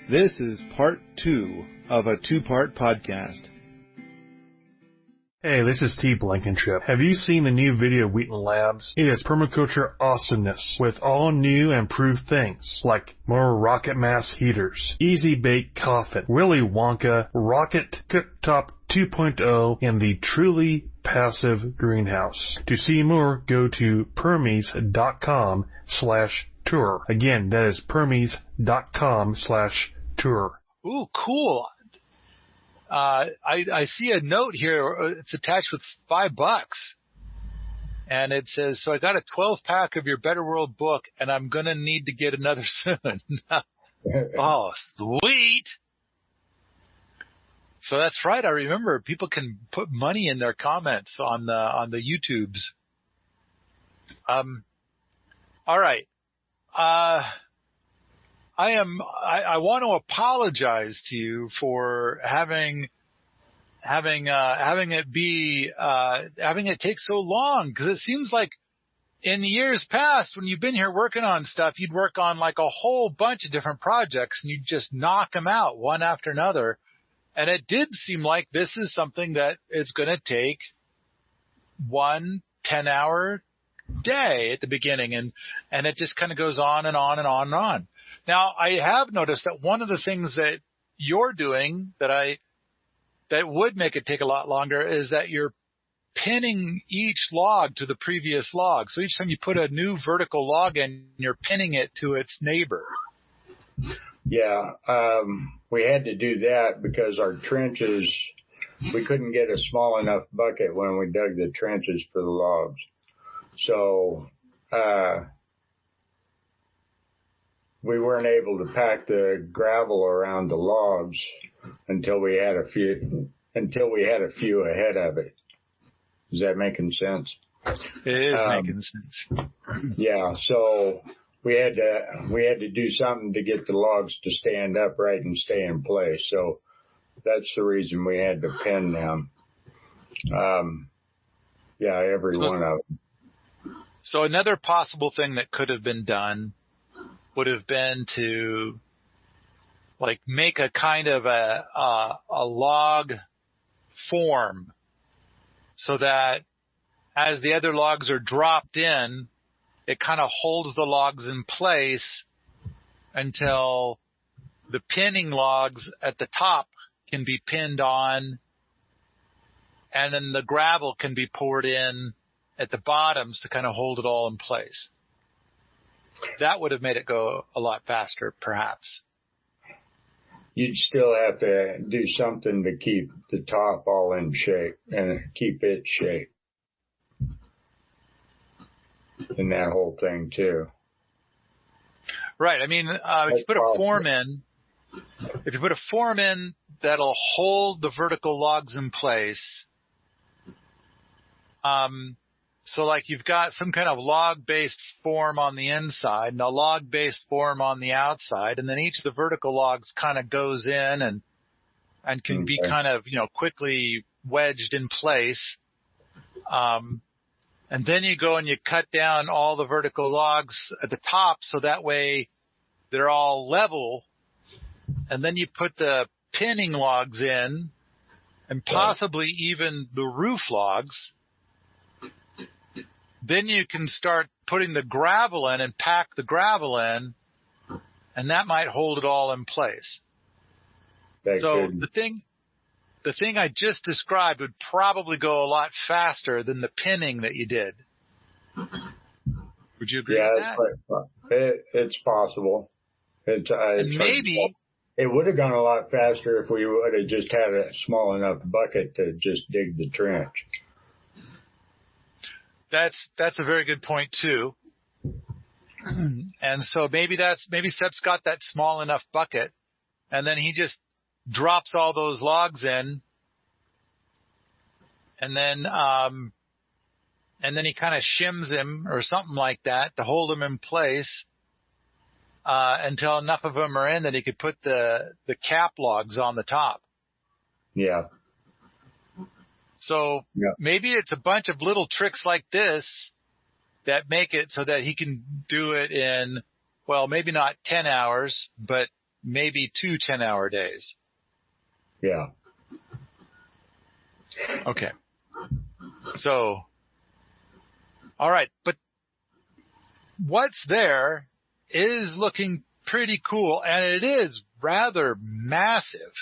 This is part 2 of a 2-part podcast. Hey, this is T. Blankenship. Have you seen the new video of Wheaton Labs? It is permaculture awesomeness with all new and improved things like more rocket mass heaters, easy bake coffin, Willy Wonka, rocket cooktop 2.0, and the truly passive greenhouse. To see more, go to permies.com/tour. Again, that is permies.com/tour. Ooh, cool. I see a note here. It's attached with $5. And it says, so I got a 12-pack of your Better World book, and I'm going to need to get another soon. Oh, sweet. So that's right. I remember people can put money in their comments on the YouTubes. All right. I want to apologize to you for having it take so long, because it seems like in the years past when you've been here working on stuff, you'd work on like a whole bunch of different projects and you'd just knock them out one after another. And it did seem like this is something that is going to take 1 10-hour day at the beginning, and it just kind of goes on and on and on and on. Now, I have noticed that one of the things that you're doing that would make it take a lot longer is that you're pinning each log to the previous log. So each time you put a new vertical log in, you're pinning it to its neighbor. Yeah, we had to do that because our trenches, we couldn't get a small enough bucket when we dug the trenches for the logs. So, we weren't able to pack the gravel around the logs until we had a few ahead of it. Is that making sense? It is making sense. Yeah. So we had to do something to get the logs to stand upright and stay in place. So that's the reason we had to pin them. Yeah, every one of them. So another possible thing that could have been done would have been to like make a kind of a log form so that as the other logs are dropped in, it kind of holds the logs in place until the pinning logs at the top can be pinned on, and then the gravel can be poured in at the bottoms to kind of hold it all in place. That would have made it go a lot faster, perhaps. You'd still have to do something to keep the top all in shape and keep it shape in that whole thing too. Right. I mean, if you put a form in that'll hold the vertical logs in place, so like you've got some kind of log-based form on the inside and a log-based form on the outside, and then each of the vertical logs kind of goes in and can be kind of, quickly wedged in place. And then you go and you cut down all the vertical logs at the top so that way they're all level. And then you put the pinning logs in and possibly even the roof logs. Then you can start putting the gravel in and pack the gravel in, and that might hold it all in place. So the thing I just described would probably go a lot faster than the pinning that you did. Would you agree with that? Yeah, it's possible. Maybe it would have gone a lot faster if we would have just had a small enough bucket to just dig the trench. That's a very good point too. And so maybe Sepp's got that small enough bucket, and then he just drops all those logs in, and then he kind of shims him or something like that to hold him in place until enough of them are in that he could put the cap logs on the top. Yeah. So maybe it's a bunch of little tricks like this that make it so that he can do it in, well, maybe not 10 hours, but maybe 2 10-hour days. Yeah. Okay. So, all right. But what's there is looking pretty cool, and it is rather massive.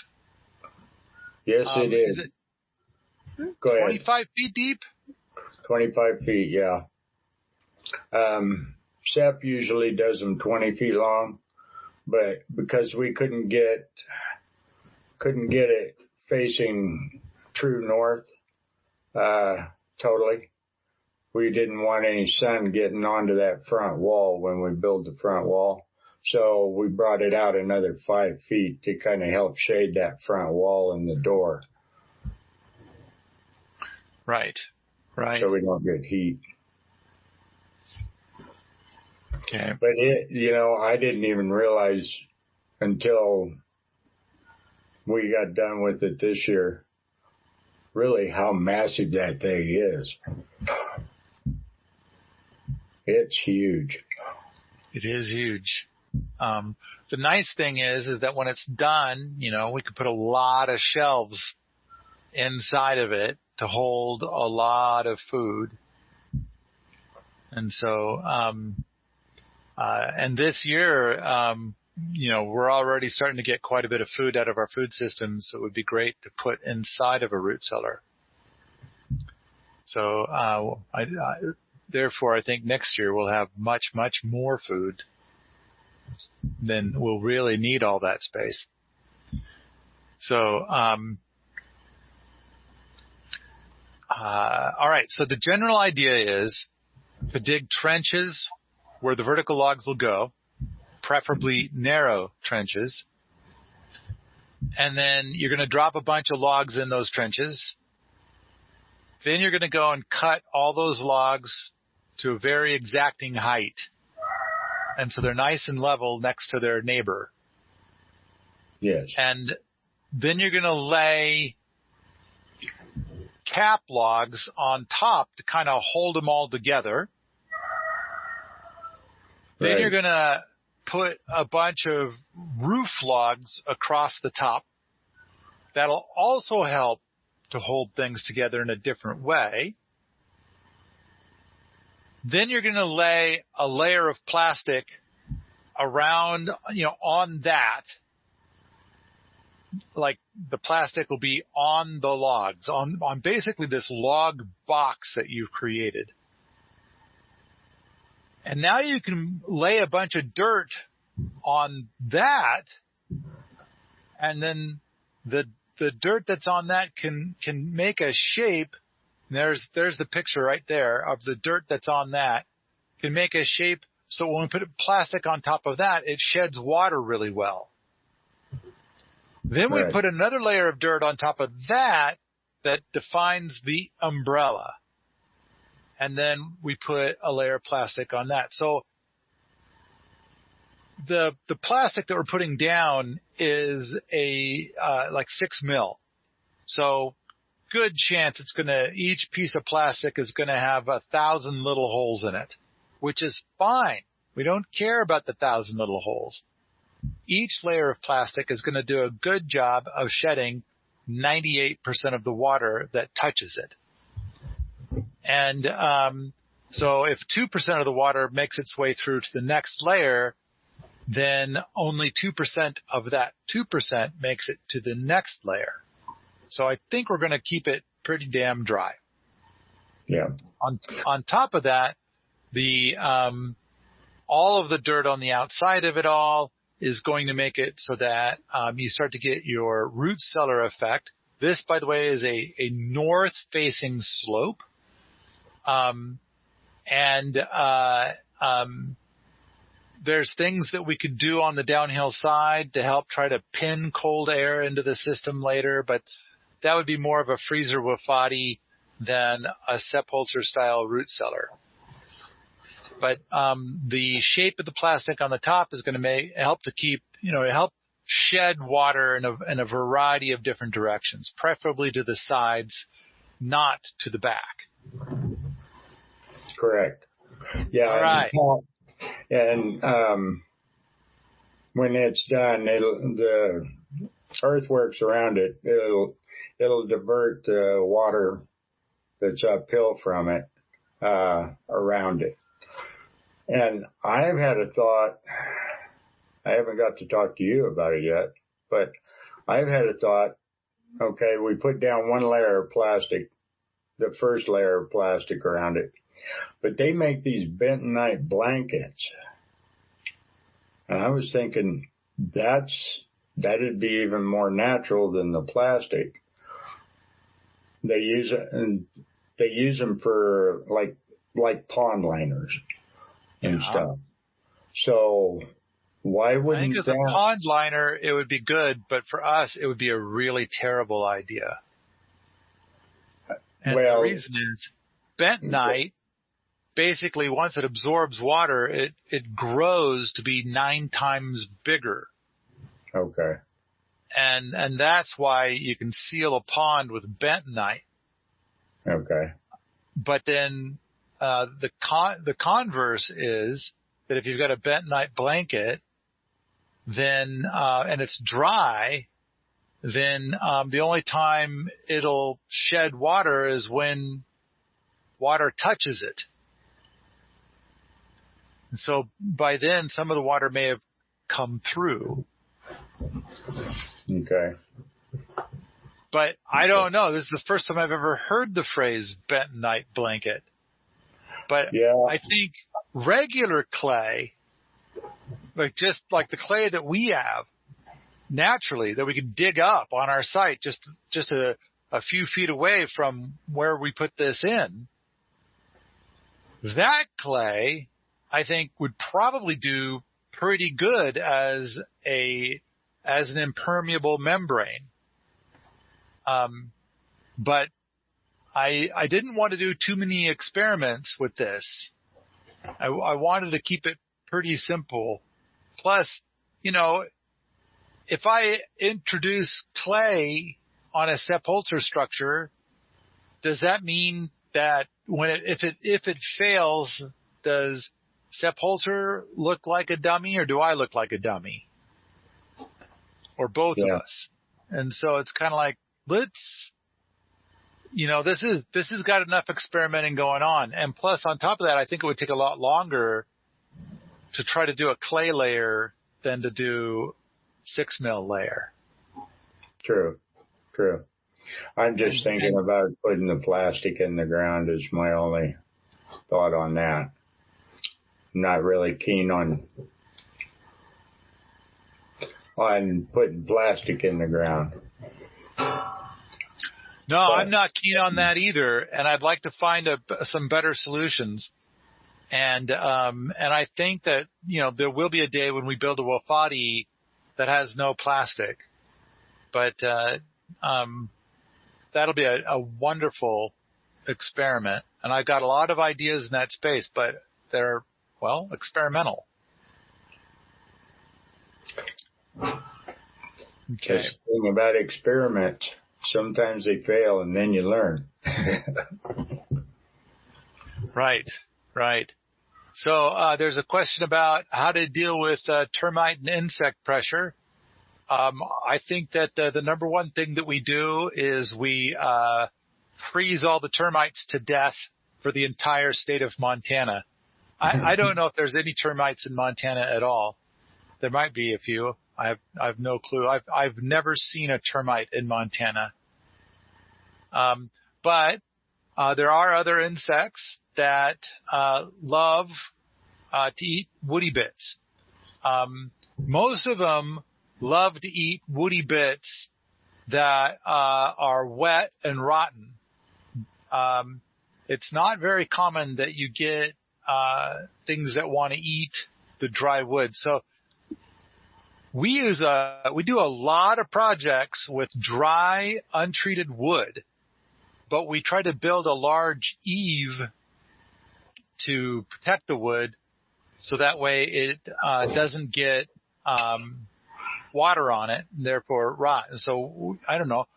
Yes, it is. Is it Go ahead. 25 feet deep? 25 feet, yeah. Sepp usually does them 20 feet long, but because we couldn't get it facing true north, totally, we didn't want any sun getting onto that front wall when we build the front wall. So we brought it out another 5 feet to kind of help shade that front wall and the door. Right. So we don't get heat. Okay. But I didn't even realize until we got done with it this year, really how massive that thing is. It's huge. It is huge. The nice thing is that when it's done, we could put a lot of shelves inside of it to hold a lot of food. And so, and this year, we're already starting to get quite a bit of food out of our food system, so it would be great to put inside of a root cellar. So, therefore, I think next year we'll have much, much more food than we'll really need all that space. So, all right. So the general idea is to dig trenches where the vertical logs will go, preferably narrow trenches. And then you're going to drop a bunch of logs in those trenches. Then you're going to go and cut all those logs to a very exacting height. And so they're nice and level next to their neighbor. Yes. And then you're going to lay cap logs on top to kind of hold them all together. Then Right. you're going to put a bunch of roof logs across the top. That'll also help to hold things together in a different way. Then you're going to lay a layer of plastic around, on that. Like the plastic will be on the logs, on basically this log box that you've created. And now you can lay a bunch of dirt on that, and then the dirt that's on that can make a shape. There's the picture right there of the dirt that's on that. Can make a shape so when we put plastic on top of that, it sheds water really well. Then we put another layer of dirt on top of that defines the umbrella. And then we put a layer of plastic on that. So the plastic that we're putting down is like 6 mil. So good chance each piece of plastic is going to have 1,000 little holes in it, which is fine. We don't care about the 1,000 little holes. Each layer of plastic is going to do a good job of shedding 98% of the water that touches it. And so if 2% of the water makes its way through to the next layer, then only 2% of that 2% makes it to the next layer. So I think we're going to keep it pretty damn dry. Yeah. On top of that, all of the dirt on the outside of it all is going to make it so that you start to get your root cellar effect. This, by the way, is a north-facing slope. There's things that we could do on the downhill side to help try to pin cold air into the system later, but that would be more of a freezer wafati than a Sepp Holzer style root cellar. But the shape of the plastic on the top is going to help to keep, help shed water in a variety of different directions, preferably to the sides, not to the back. Correct. Yeah. All right. And when it's done, the earthworks around it, it'll divert the water that's uphill from it around it. And I've had a thought. I haven't got to talk to you about it yet, but I've had a thought. Okay, we put down one layer of plastic, the first layer of plastic around it, but they make these bentonite blankets. And I was thinking that'd be even more natural than the plastic. They use them for like pond liners and stuff. So why wouldn't I think as a pond liner, it would be good, but for us, it would be a really terrible idea. And the reason is bentonite, basically once it absorbs water, it grows to be 9 times bigger. Okay. And that's why you can seal a pond with bentonite. Okay. But then the converse is that if you've got a bentonite blanket, then and it's dry, then the only time it'll shed water is when water touches it. And so by then, some of the water may have come through. Okay. But I don't know. This is the first time I've ever heard the phrase bentonite blanket. But yeah. I think regular clay, just like the clay that we have naturally, that we can dig up on our site just a few feet away from where we put this in, that clay, I think, would probably do pretty good as an impermeable membrane. But I didn't want to do too many experiments with this. I wanted to keep it pretty simple. Plus, if I introduce clay on a Sepp Holzer structure, does that mean that if it fails, does Sepp Holzer look like a dummy, or do I look like a dummy? Or both of us? And so it's kind of like, this has got enough experimenting going on. And plus, on top of that, I think it would take a lot longer to try to do a clay layer than to do 6 mil layer. True. I'm just thinking about putting the plastic in the ground is my only thought on that. I'm not really keen on putting plastic in the ground. No, I'm not keen on that either, and I'd like to find some better solutions. And I think that there will be a day when we build a Wofati that has no plastic, but that'll be a wonderful experiment. And I've got a lot of ideas in that space, but they're experimental. Okay. The thing about experiments, sometimes they fail and then you learn. Right. So there's a question about how to deal with termite and insect pressure. I think that the number one thing that we do is we freeze all the termites to death for the entire state of Montana. I don't know if there's any termites in Montana at all. There might be a few. I have no clue. I've never seen a termite in Montana. But there are other insects that love to eat woody bits. Most of them love to eat woody bits that are wet and rotten. It's not very common that you get things that want to eat the dry wood. So we do a lot of projects with dry, untreated wood, but we try to build a large eave to protect the wood so that way it doesn't get water on it and therefore rot. And so I don't know.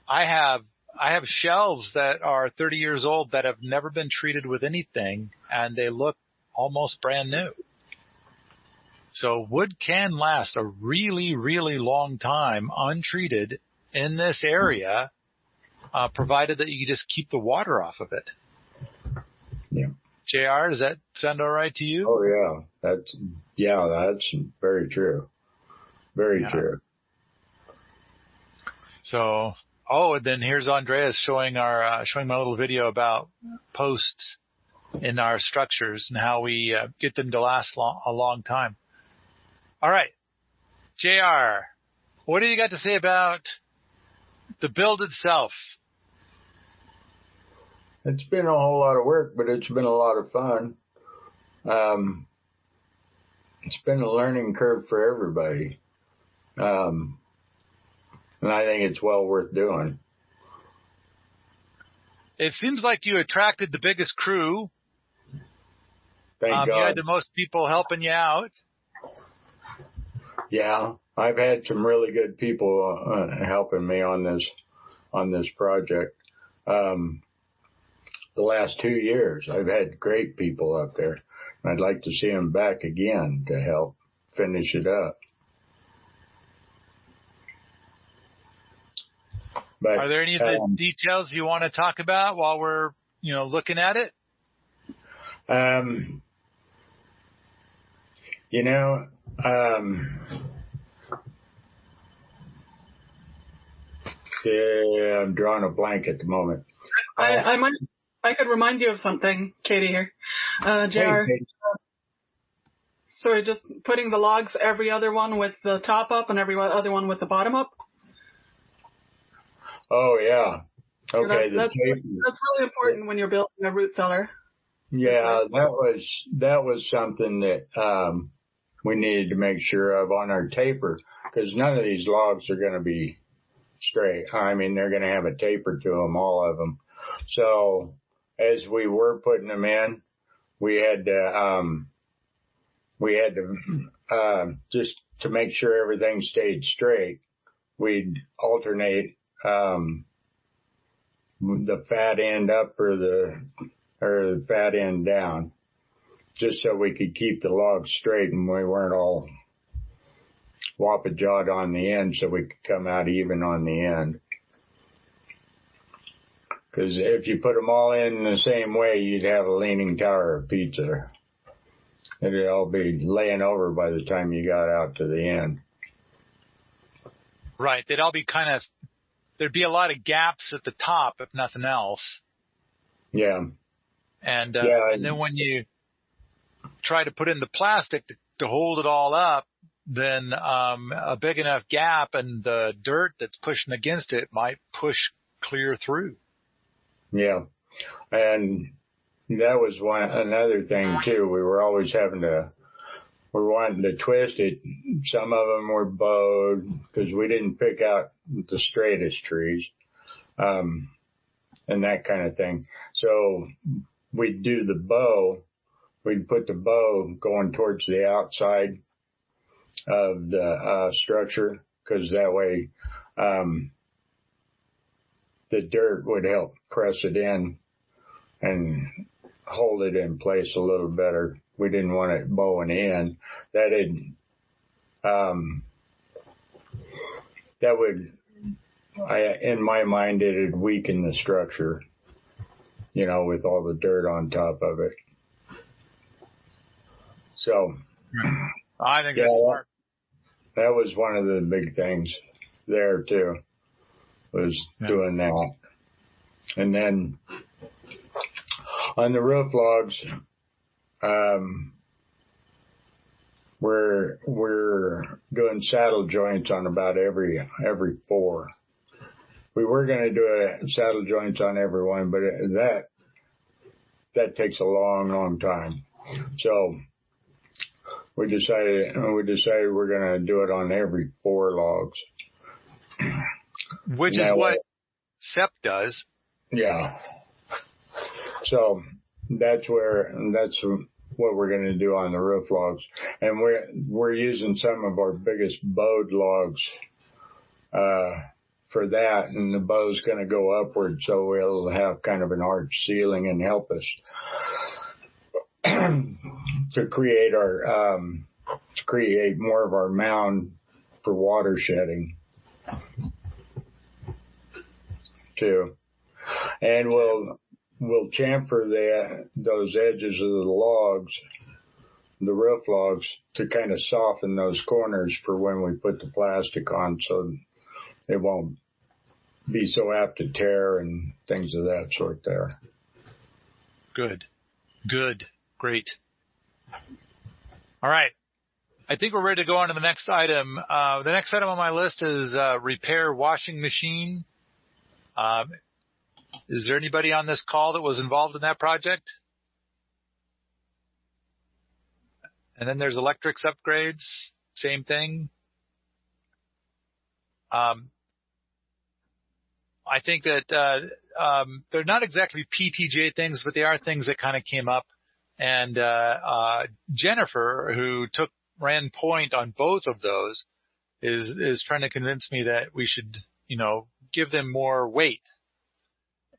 I have shelves that are 30 years old that have never been treated with anything, and they look almost brand new. So wood can last a really, really long time untreated in this area, provided that you just keep the water off of it. Yeah. JR, does that sound all right to you? Oh, yeah. That's very true. Very true. So, and then here's Andreas showing my little video about posts in our structures and how we get them to last a long time. All right. JR, what do you got to say about the build itself? It's been a whole lot of work, but it's been a lot of fun. It's been a learning curve for everybody. And I think it's well worth doing. It seems like you attracted the biggest crew. Thank God. You had the most people helping you out. Yeah, I've had some really good people helping me on this project. The last 2 years, I've had great people up there. I'd like to see them back again to help finish it up. But, are there any of the details you want to talk about while we're, looking at it? Yeah, I'm drawing a blank at the moment. I could remind you of something, Katie here. JR. Hey, Sorry, just putting the logs, every other one with the top up and every other one with the bottom up. Oh, yeah. Okay. That's really important when you're building a root cellar. Yeah, that was something that we needed to make sure of on our taper, because none of these logs are going to be straight. I mean, they're going to have a taper to them, all of them. So as we were putting them in, we had to just to make sure everything stayed straight, we'd alternate the fat end up or the fat end down, just so we could keep the logs straight and we weren't all whoppah-jawed on the end, so we could come out even on the end. Because if you put them all in the same way, you'd have a leaning tower of pizza. It'd all be laying over by the time you got out to the end. Right. They'd all be there'd be a lot of gaps at the top, if nothing else. Yeah. And then when you try to put in the plastic to hold it all up, then a big enough gap and the dirt that's pushing against it might push clear through. Yeah. And that was another thing too. We were always wanting to twist it. Some of them were bowed because we didn't pick out the straightest trees, and that kind of thing. So we'd do the bow. We'd put the bow going towards the outside of the structure, because that way the dirt would help press it in and hold it in place a little better. We didn't want it bowing in. In my mind, it'd weaken the structure, with all the dirt on top of it. So I think that's smart. That was one of the big things there too, was doing that. And then on the roof logs, we're doing saddle joints on about every 4. We were going to do saddle joints on every one, but that takes a long, long time. So we decided we're going to do it on every 4 logs. Which is what Sepp does. Yeah. So that's what we're going to do on the roof logs. And we're using some of our biggest bowed logs for that, and the bow's going to go upward, so it'll have kind of an arch ceiling and help us to create our to create more of our mound for water shedding too. And we'll chamfer those edges of the logs, the roof logs, to kind of soften those corners for when we put the plastic on, so it won't be so apt to tear and things of that sort there. Good. Great. All right. I think we're ready to go on to the next item. The next item on my list is repair washing machine. Is there anybody on this call that was involved in that project? And then there's electrics upgrades. Same thing. I think that they're not exactly PTJ things, but they are things that kind of came up. And Jennifer, who ran point on both of those, is trying to convince me that we should, give them more weight.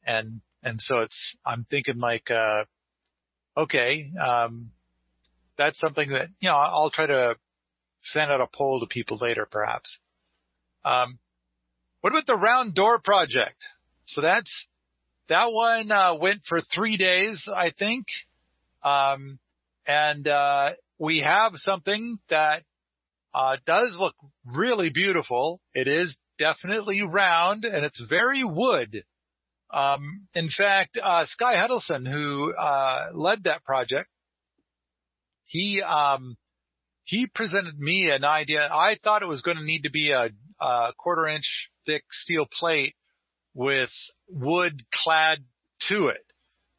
And so I'm thinking like, okay, that's something that, I'll try to send out a poll to people later, perhaps. What about the round door project? So that one went for 3 days, I think. And we have something that does look really beautiful. It is definitely round, and it's very wood. In fact, Sky Huddleston, who led that project, he presented me an idea. I thought it was going to need to be a 1/4-inch thick steel plate with wood clad to it.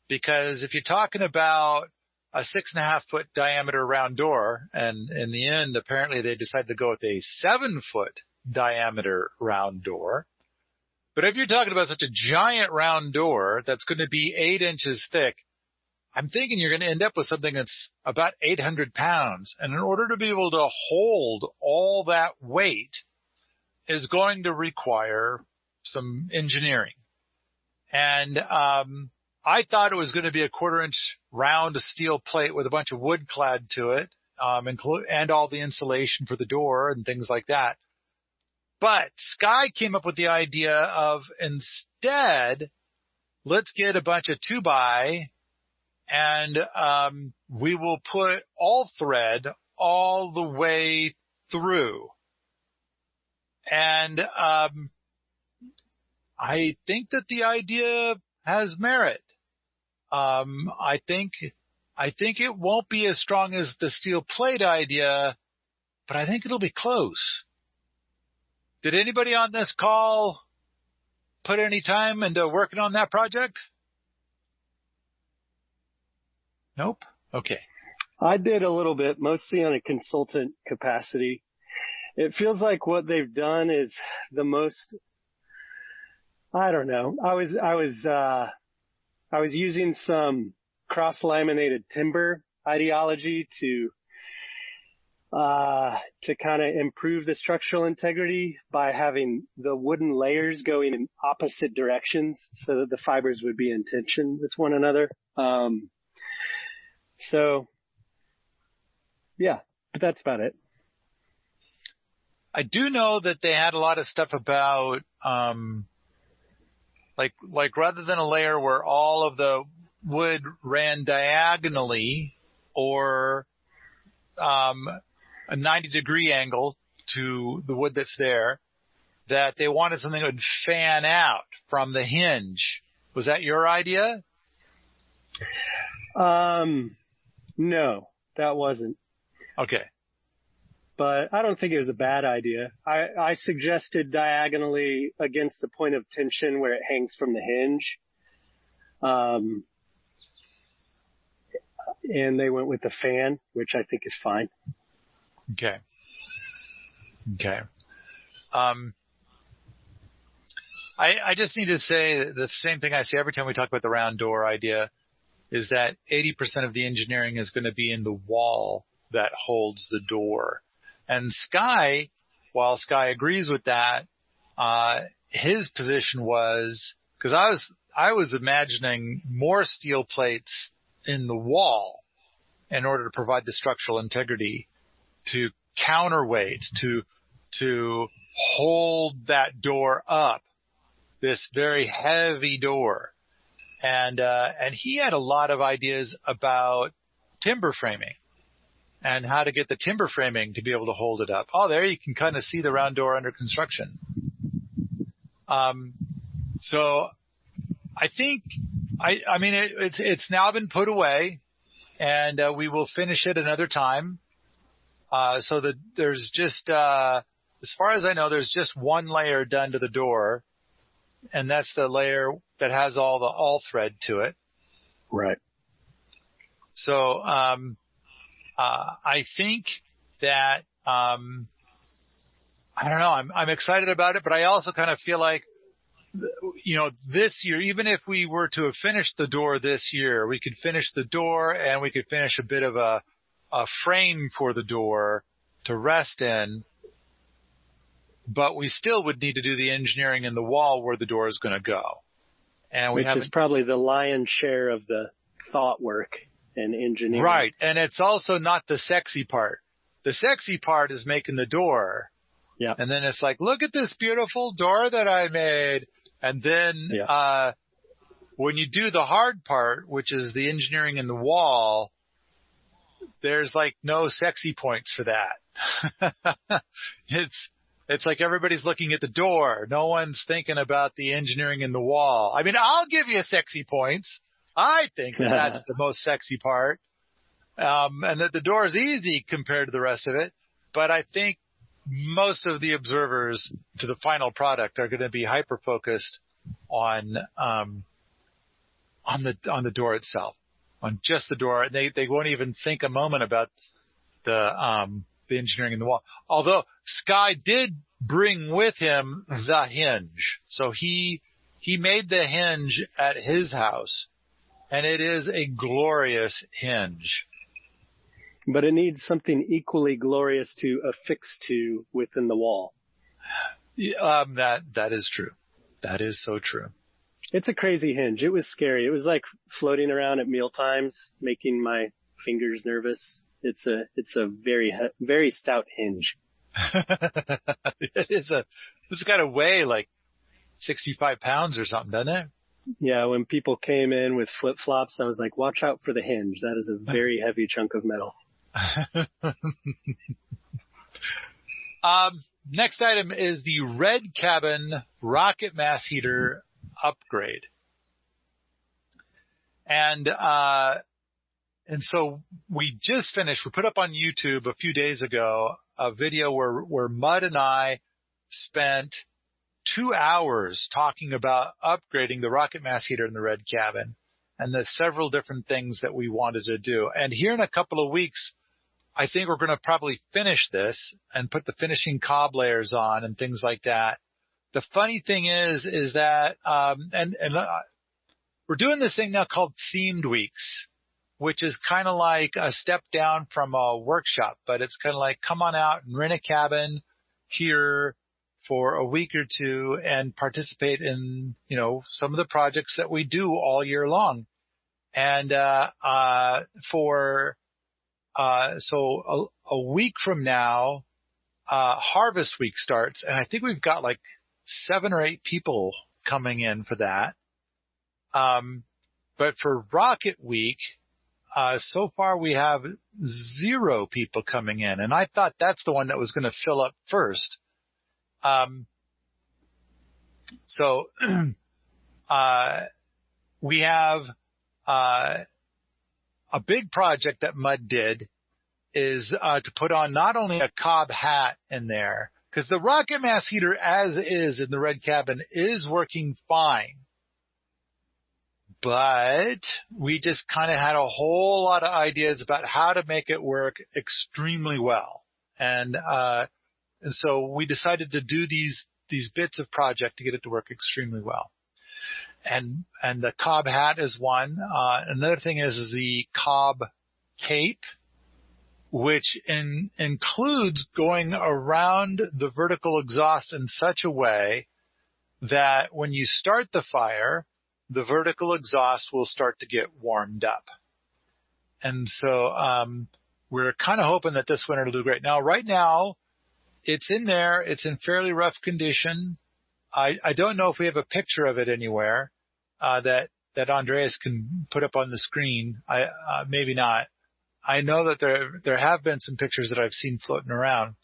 Because if you're talking about a 6.5-foot diameter round door, and in the end, apparently they decided to go with a 7-foot diameter round door. But if you're talking about such a giant round door that's going to be 8 inches thick, I'm thinking you're going to end up with something that's about 800 pounds. And in order to be able to hold all that weight is going to require some engineering. And I thought it was going to be a 1/4-inch round steel plate with a bunch of wood clad to it, and all the insulation for the door and things like that. But Sky came up with the idea of, instead, let's get a bunch of 2x, and we will put all thread all the way through. And I think that the idea has merit. I think it won't be as strong as the steel plate idea, but I think it'll be close. Did anybody on this call put any time into working on that project? Nope? Okay. I did a little bit, mostly on a consultant capacity. It feels like what they've done is the most, I don't know. I was using some cross-laminated timber ideology to kind of improve the structural integrity by having the wooden layers going in opposite directions so that the fibers would be in tension with one another. So yeah, but that's about it. I do know that they had a lot of stuff about, like rather than a layer where all of the wood ran diagonally or, a 90-degree angle to the wood that's there, that they wanted something that would fan out from the hinge. Was that your idea? No, that wasn't. Okay. But I don't think it was a bad idea. I suggested diagonally against the point of tension where it hangs from the hinge. And they went with the fan, which I think is fine. Okay. I just need to say the same thing I say every time we talk about the round door idea, is that 80% of the engineering is going to be in the wall that holds the door. And Sky, while Sky agrees with that, his position was, because I was imagining more steel plates in the wall in order to provide the structural integrity. counterweight, to hold that door up, this very heavy door. And he had a lot of ideas about timber framing and how to get the timber framing to be able to hold it up. Oh, there you can kind of see the round door under construction. So I think, I mean, it's now been put away, and we will finish it another time. So that there's just, as far as I know, there's just one layer done to the door, and that's the layer that has all the all thread to it. Right. So, I think that, I don't know, I'm excited about it, but I also kind of feel like, you know, this year, even if we were to have finished the door this year, we could finish the door and we could finish a bit of a frame for the door to rest in, but we still would need to do the engineering in the wall where the door is going to go. And which is probably the lion's share of the thought work and engineering. Right. And it's also not the sexy part. The sexy part is making the door. Yeah. And then it's like, look at this beautiful door that I made. And then, when you do the hard part, which is the engineering in the wall, there's like no sexy points for that. It's like everybody's looking at the door. No one's thinking about the engineering in the wall. I mean, I'll give you sexy points. I think that's the most sexy part. And that the door is easy compared to the rest of it. But I think most of the observers to the final product are going to be hyper focused on the door itself, on just the door. They won't even think a moment about the engineering in the wall. Although Sky did bring with him the hinge. So he made the hinge at his house, and it is a glorious hinge. But it needs something equally glorious to affix to within the wall. That is true. That is so true. It's a crazy hinge. It was scary. It was like floating around at meal times, making my fingers nervous. It's a very stout hinge. It's got to weigh like 65 pounds or something, doesn't it? Yeah. When people came in with flip flops, I was like, watch out for the hinge. That is a very heavy chunk of metal. Next item is the Red Cabin rocket mass heater upgrade. And so we just finished, we put up on YouTube a few days ago a video where Mud and I spent 2 hours talking about upgrading the rocket mass heater in the Red Cabin and the several different things that we wanted to do. And here in a couple of weeks, I think we're going to probably finish this and put the finishing cob layers on and things like that. The funny thing is that, we're doing this thing now called themed weeks, which is kind of like a step down from a workshop, but it's kind of like, come on out and rent a cabin here for a week or two and participate in, you know, some of the projects that we do all year long. And, so a week from now, Harvest Week starts, and I think we've got like 7 or 8 people coming in for that. But for Rocket Week, so far we have 0 people coming in, and I thought that's the one that was going to fill up first. So, we have, a big project that Mud did is to put on not only a cob hat in there, because the rocket mass heater as is in the Red Cabin is working fine. But we just kind of had a whole lot of ideas about how to make it work extremely well. And so we decided to do these bits of project to get it to work extremely well. And the cob hat is one. Another thing is the cob cape, which includes going around the vertical exhaust in such a way that when you start the fire, the vertical exhaust will start to get warmed up. And so, we're kind of hoping that this winter will do great. Now, right now, it's in there. It's in fairly rough condition. I don't know if we have a picture of it anywhere that Andreas can put up on the screen. Maybe not. I know that there have been some pictures that I've seen floating around,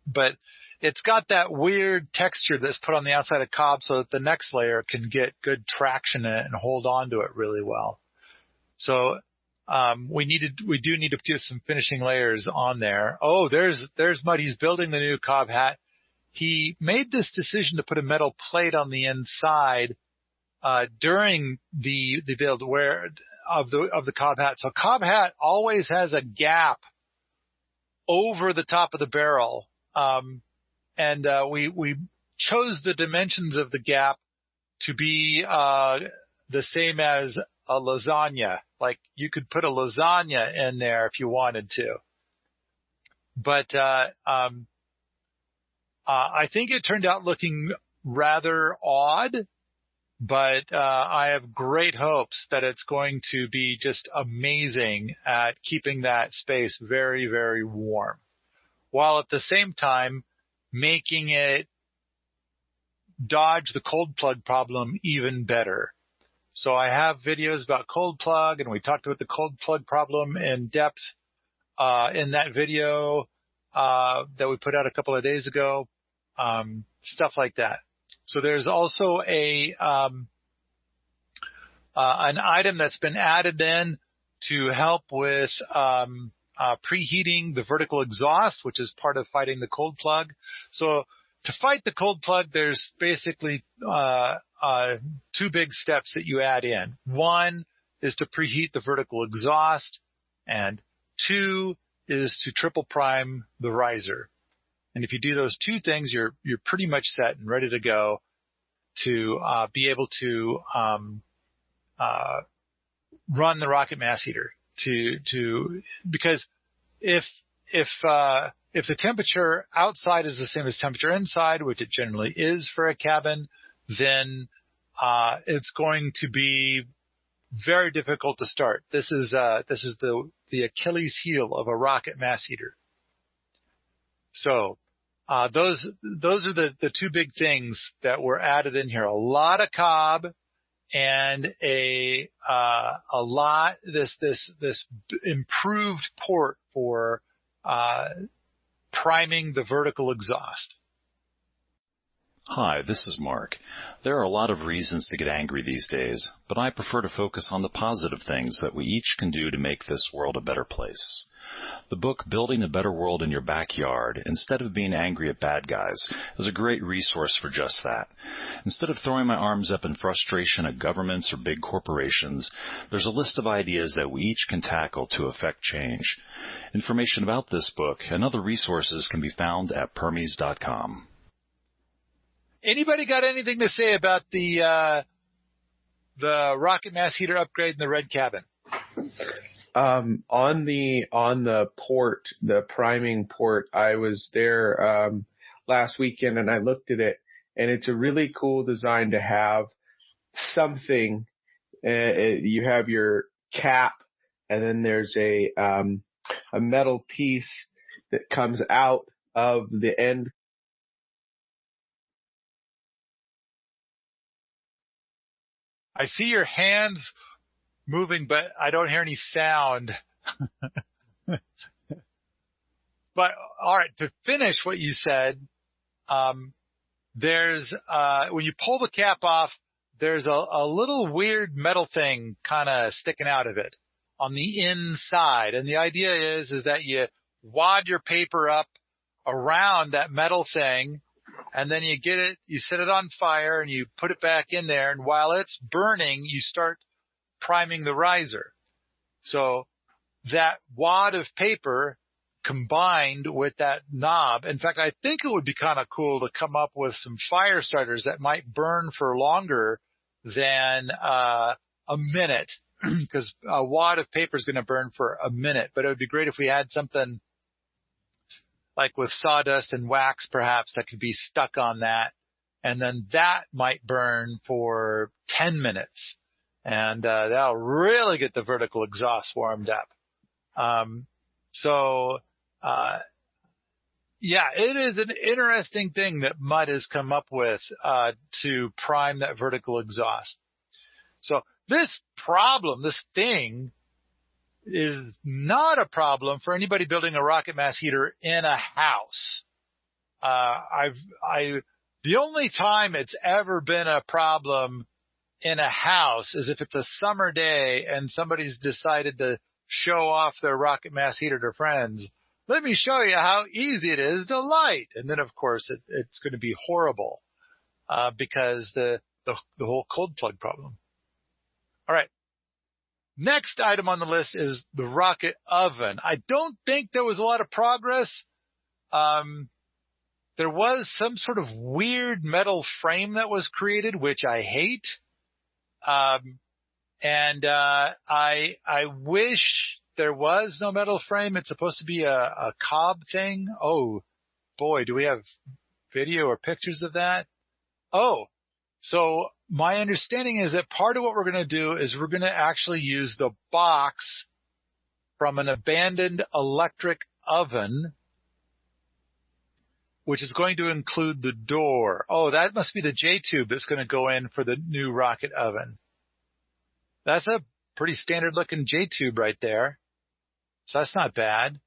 but it's got that weird texture that's put on the outside of cob so that the next layer can get good traction in it and hold on to it really well. So we do need to get some finishing layers on there. Oh, there's Mud. He's building the new cob hat. He made this decision to put a metal plate on the inside during the build of the cob hat. So cob hat always has a gap over the top of the barrel. And we chose the dimensions of the gap to be the same as a lasagna. Like you could put a lasagna in there if you wanted to. But I think it turned out looking rather odd, but I have great hopes that it's going to be just amazing at keeping that space very, very warm, while at the same time making it dodge the cold plug problem even better. So I have videos about cold plug, and we talked about the cold plug problem in depth in that video that we put out a couple of days ago, stuff like that. So there's also an item that's been added in to help with preheating the vertical exhaust, which is part of fighting the cold plug. So to fight the cold plug, there's basically two big steps that you add in. One is to preheat the vertical exhaust, and two is to triple prime the riser. And if you do those two things, you're pretty much set and ready to go to be able to run the rocket mass heater. Because if the temperature outside is the same as temperature inside, which it generally is for a cabin, then it's going to be very difficult to start. This is the Achilles heel of a rocket mass heater. So those are the two big things that were added in here. A lot of cob and this improved port for priming the vertical exhaust. Hi, this is Mark. There are a lot of reasons to get angry these days, but I prefer to focus on the positive things that we each can do to make this world a better place. The book, Building a Better World in Your Backyard, Instead of Being Angry at Bad Guys, is a great resource for just that. Instead of throwing my arms up in frustration at governments or big corporations, there's a list of ideas that we each can tackle to affect change. Information about this book and other resources can be found at permies.com. Anybody got anything to say about the rocket mass heater upgrade in the red cabin? On the port, the priming port, I was there last weekend and I looked at it, and it's a really cool design to have something. You have your cap, and then there's a metal piece that comes out of the end. I see your hands moving, but I don't hear any sound. But all right, to finish what you said, there's when you pull the cap off, there's a little weird metal thing kind of sticking out of it on the inside. And the idea is that you wad your paper up around that metal thing, and then you set it on fire and you put it back in there. And while it's burning, you start priming the riser. So that wad of paper combined with that knob. In fact, I think it would be kind of cool to come up with some fire starters that might burn for longer than a minute, because a wad of paper is going to burn for a minute. But it would be great if we had something like with sawdust and wax, perhaps, that could be stuck on that. And then that might burn for 10 minutes. And that'll really get the vertical exhaust warmed up. Yeah, it is an interesting thing that mud has come up with to prime that vertical exhaust. So this thing is not a problem for anybody building a rocket mass heater in a house. The only time it's ever been a problem in a house is if it's a summer day and somebody's decided to show off their rocket mass heater to friends. Let me show you how easy it is to light. And then, of course, it's going to be horrible because the whole cold plug problem. All right. Next item on the list is the rocket oven. I don't think there was a lot of progress. There was some sort of weird metal frame that was created, which I hate. I wish there was no metal frame. It's supposed to be a cob thing. Oh boy, do we have video or pictures of that? Oh, so my understanding is that part of what we're going to do is we're going to actually use the box from an abandoned electric oven, which is going to include the door. Oh, that must be the J-tube that's going to go in for the new rocket oven. That's a pretty standard looking J-tube right there. So that's not bad.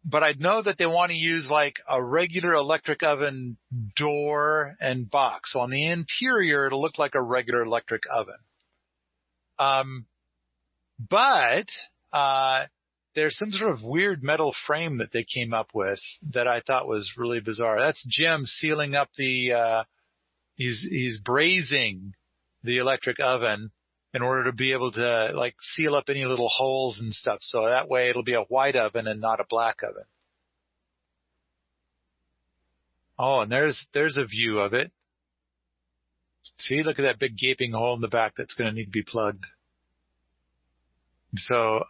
But I know that they want to use like a regular electric oven door and box. So on the interior, it'll look like a regular electric oven. But there's some sort of weird metal frame that they came up with that I thought was really bizarre. That's Jim sealing up he's brazing the electric oven in order to be able to like seal up any little holes and stuff. So that way it'll be a white oven and not a black oven. Oh, and there's a view of it. See, look at that big gaping hole in the back that's going to need to be plugged. So,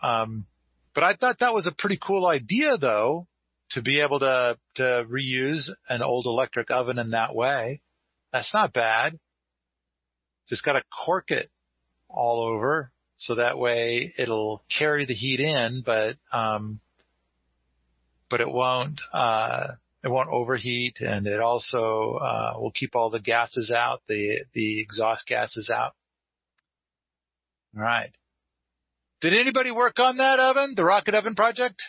but I thought that was a pretty cool idea though, to be able to reuse an old electric oven in that way. That's not bad. Just got to cork it all over so that way it'll carry the heat in, but it won't overheat, and it also will keep all the gases out, the exhaust gases out. All right. Did anybody work on that oven, the rocket oven project?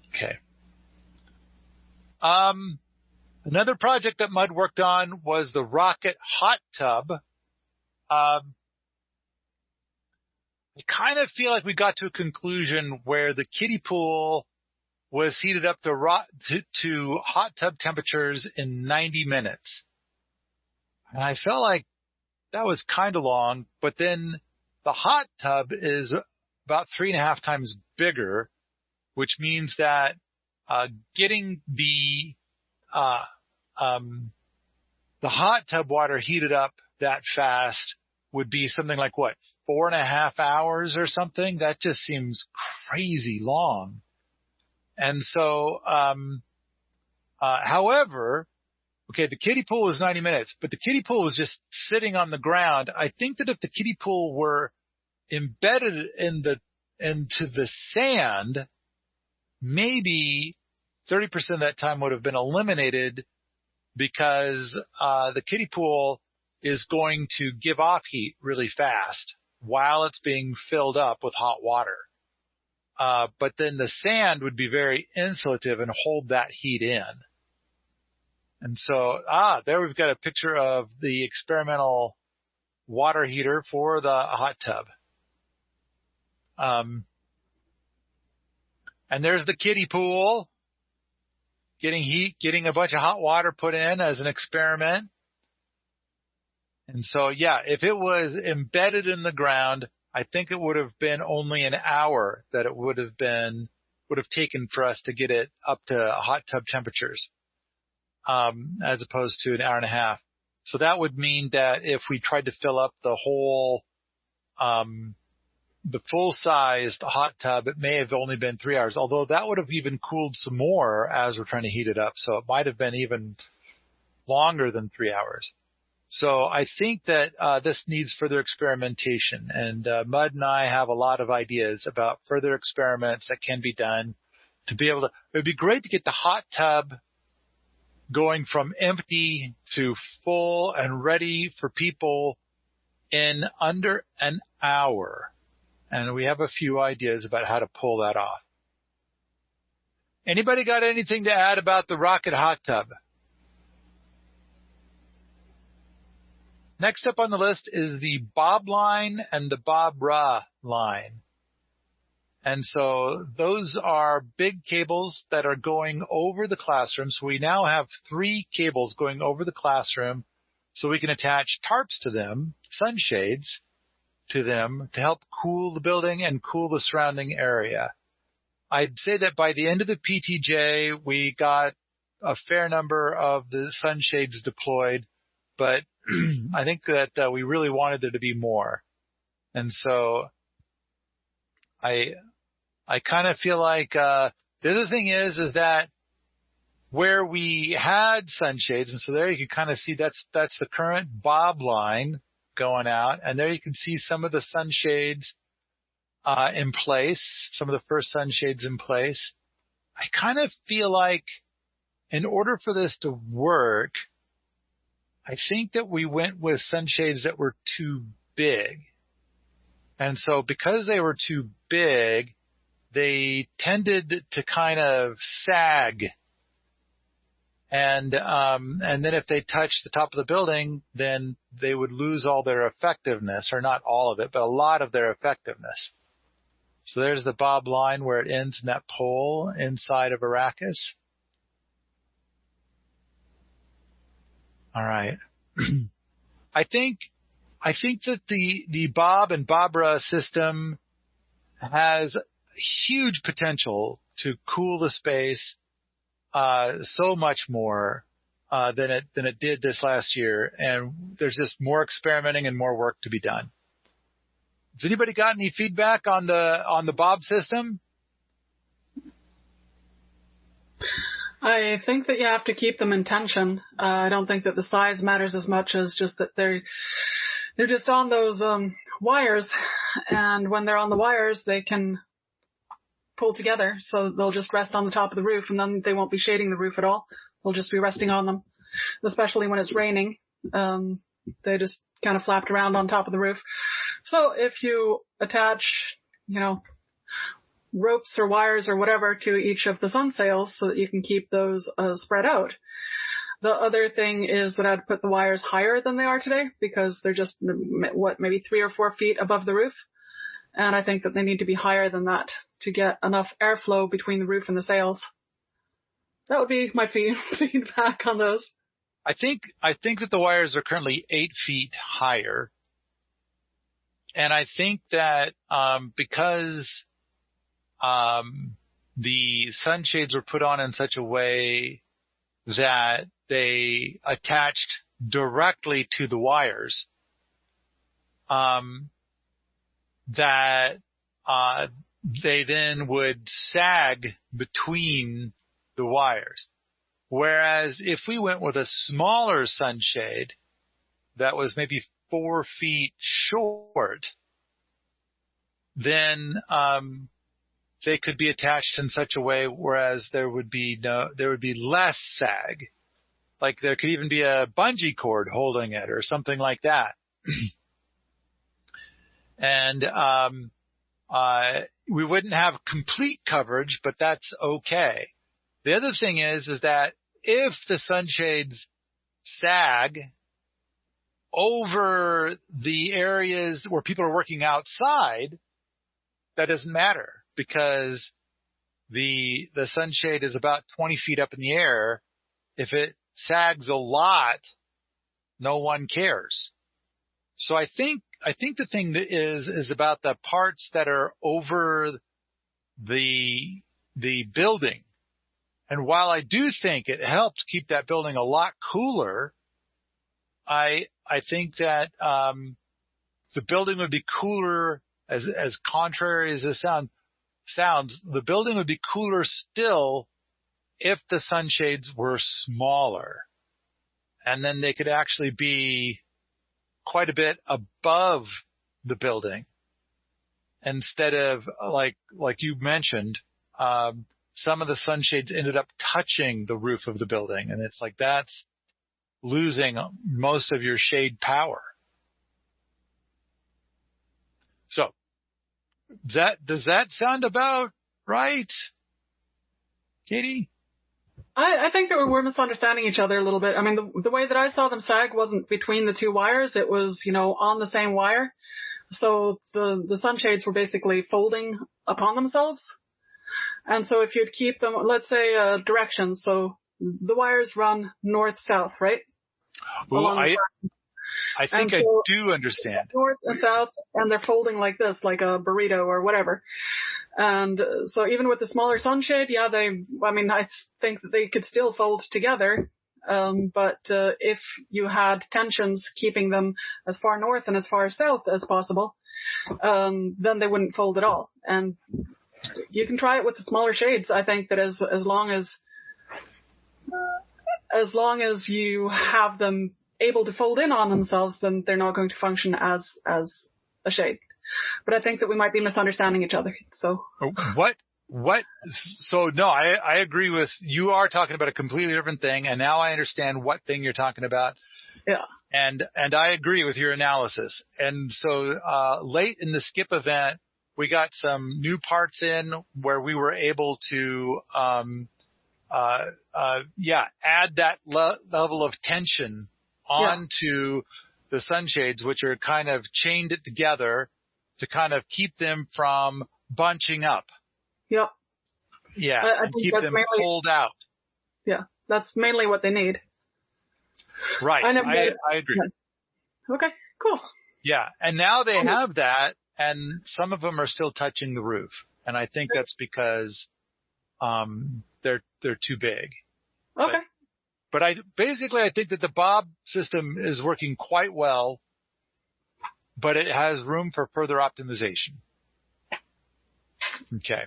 Okay. Another project that Mud worked on was the rocket hot tub. I kind of feel like we got to a conclusion where the kiddie pool was heated up to hot tub temperatures in 90 minutes. And I felt like that was kind of long, but then the hot tub is about 3.5 times bigger, which means that getting the hot tub water heated up that fast would be something like 4.5 hours or something. That just seems crazy long. And so, however, okay, the kiddie pool was 90 minutes, but the kiddie pool was just sitting on the ground. I think that if the kiddie pool were embedded into the sand, maybe 30% of that time would have been eliminated, because the kiddie pool is going to give off heat really fast while it's being filled up with hot water. But then the sand would be very insulative and hold that heat in. And so, there we've got a picture of the experimental water heater for the hot tub. And there's the kiddie pool getting heat, getting a bunch of hot water put in as an experiment. And so, yeah, if it was embedded in the ground, I think it would have been only an hour that it would have taken for us to get it up to hot tub temperatures, as opposed to an hour and a half. So that would mean that if we tried to fill up the whole, the full-sized hot tub, it may have only been 3 hours, although that would have even cooled some more as we're trying to heat it up. So it might have been even longer than 3 hours. So I think that this needs further experimentation, and Mud and I have a lot of ideas about further experiments that can be done to be able to. It would be great to get the hot tub going from empty to full and ready for people in under an hour. And we have a few ideas about how to pull that off. Anybody got anything to add about the rocket hot tub? Next up on the list is the Bob line and the Bob Ra line. And so those are big cables that are going over the classroom. So we now have 3 cables going over the classroom so we can attach tarps to them, sunshades to them to help cool the building and cool the surrounding area. I'd say that by the end of the PTJ, we got a fair number of the sunshades deployed, but I think that we really wanted there to be more. And so I kind of feel like the other thing is that where we had sunshades, and so there you can kind of see that's the current Bob line going out, and there you can see some of the sunshades in place, some of the first sunshades in place. I kind of feel like in order for this to work, I think that we went with sunshades that were too big. And so because they were too big, they tended to kind of sag. And then if they touched the top of the building, then they would lose all their effectiveness, or not all of it, but a lot of their effectiveness. So there's the Bob line where it ends in that pole inside of Arrakis. All right. I think that the Bob and Barbara system has huge potential to cool the space so much more than it did this last year, and there's just more experimenting and more work to be done. Has anybody got any feedback on the Bob system? I think that you have to keep them in tension. I don't think that the size matters as much as just that they're just on those wires, and when they're on the wires, they can pull together, so they'll just rest on the top of the roof, and then they won't be shading the roof at all. They'll just be resting on them, especially when it's raining. They just kind of flapped around on top of the roof. So if you attach, ropes or wires or whatever to each of the sun sails so that you can keep those spread out. The other thing is that I'd put the wires higher than they are today, because they're just, maybe 3 or 4 feet above the roof. And I think that they need to be higher than that to get enough airflow between the roof and the sails. That would be my feedback on those. I think that the wires are currently 8 feet higher. And I think that because the sunshades were put on in such a way that they attached directly to the wires, that they then would sag between the wires. Whereas if we went with a smaller sunshade that was maybe 4 feet short, then they could be attached in such a way whereas there would be less sag. Like there could even be a bungee cord holding it or something like that. And we wouldn't have complete coverage, but that's okay. The other thing is that if the sunshades sag over the areas where people are working outside, that doesn't matter, because the sunshade is about 20 feet up in the air. If it sags a lot, no one cares. So I think the thing is about the parts that are over the building. And while I do think it helped keep that building a lot cooler, I think that the building would be cooler, as contrary as this sounds, the building would be cooler still if the sunshades were smaller. and then they could actually be quite a bit above the building instead of like you mentioned, some of the sunshades ended up touching the roof of the building, and it's like that's losing most of your shade power. So does that sound about right, Katie? I think that we're misunderstanding each other a little bit. I mean, the way that I saw them sag wasn't between the two wires. It was, on the same wire. So the sunshades were basically folding upon themselves. And so if you'd keep them, let's say, directions. So the wires run north-south, right? Well, I think I do understand. North and south, and they're folding like this, like a burrito or whatever. And so even with the smaller sunshade, I think that they could still fold together. But if you had tensions keeping them as far north and as far south as possible, then they wouldn't fold at all. And you can try it with the smaller shades. I think that as long as you have them able to fold in on themselves, then they're not going to function as a shade. But I think that we might be misunderstanding each other. So what? So no, I agree with you. Are talking about a completely different thing, and now I understand what thing you're talking about. Yeah. And I agree with your analysis. And so late in the skip event, we got some new parts in where we were able to add that level of tension onto the sunshades, which are kind of chained it together to kind of keep them from bunching up. Yep. Yeah, and keep them pulled out. Yeah, that's mainly what they need. Right, I agree. Yeah. Okay, cool. Yeah, and now they have that, and some of them are still touching the roof, and I think that's because they're too big. Okay. But I think that the Bob system is working quite well, but it has room for further optimization. Okay.